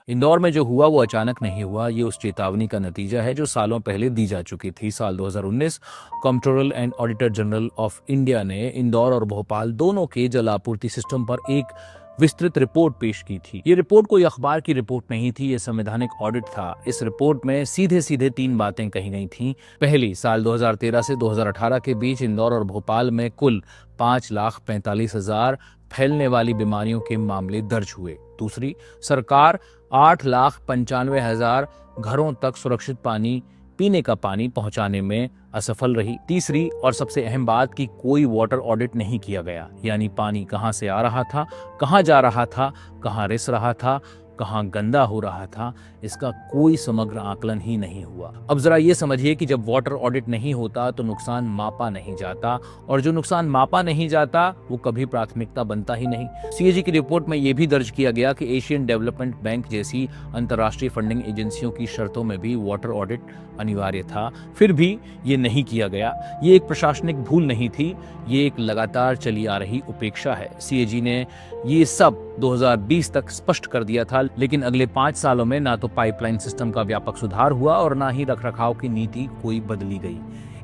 इंदौर में जो हुआ वो अचानक नहीं हुआ, ये उस चेतावनी का नतीजा है जो सालों पहले दी जा चुकी थी। साल 2019 controller and auditor general of India ने इंदौर और भोपाल दोनों के जल आपूर्ति सिस्टम पर एक विस्तृत रिपोर्ट पेश की थी। ये रिपोर्ट कोई अखबार की रिपोर्ट नहीं थी, ये संवैधानिक ऑडिट था। इस रिपोर्ट में सीधे सीधे 3 बातें कही गई थीं। पहली, साल 2013 से 2018 के बीच इंदौर और भोपाल में कुल 5,45,000 फैलने वाली बीमारियों के मामले दर्ज हुए। दूसरी, सरकार 8,95,000 घरों तक सुरक्षित पानी, पीने का पानी पहुंचाने में असफल रही। तीसरी और सबसे अहम बात कि कोई वाटर ऑडिट नहीं किया गया, यानी पानी कहां से आ रहा था, कहां जा रहा था, कहां रिस रहा था, कहां गंदा हो रहा था, इसका कोई समग्र आकलन ही नहीं हुआ। अब जरा ये समझिए कि जब वाटर ऑडिट नहीं होता तो नुकसान मापा नहीं जाता, और जो नुकसान मापा नहीं जाता वो कभी प्राथमिकता बनता ही नहीं। सीएजी की रिपोर्ट में यह भी दर्ज किया गया कि एशियन डेवलपमेंट बैंक जैसी अंतर्राष्ट्रीय फंडिंग एजेंसियों की शर्तों में भी वाटर ऑडिट अनिवार्य था, फिर भी ये नहीं किया गया। ये एक प्रशासनिक भूल नहीं थी, ये एक लगातार चली आ रही उपेक्षा है। सीएजी ने ये सब 2020 तक स्पष्ट कर दिया था, लेकिन अगले 5 सालों में ना तो पाइपलाइन सिस्टम का व्यापक सुधार हुआ और ना ही रखरखाव की नीति कोई बदली गई।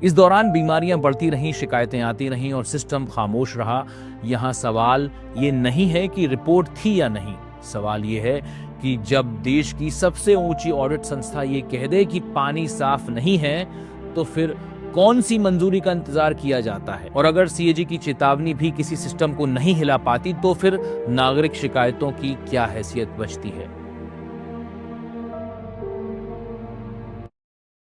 इस दौरान बीमारियां बढ़ती रहीं, शिकायतें आती रहीं और सिस्टम खामोश रहा। यहाँ सवाल ये नहीं है कि रिपोर्ट थी या नहीं, सवाल ये है कि जब देश की सबसे ऊंची ऑडिट संस्था ये कह दे कि पानी साफ नहीं है, तो फिर कौन सी मंजूरी का इंतजार किया जाता है? और अगर सीएजी की चेतावनी भी किसी सिस्टम को नहीं हिला पाती, तो फिर नागरिक शिकायतों की क्या हैसियत बचती है?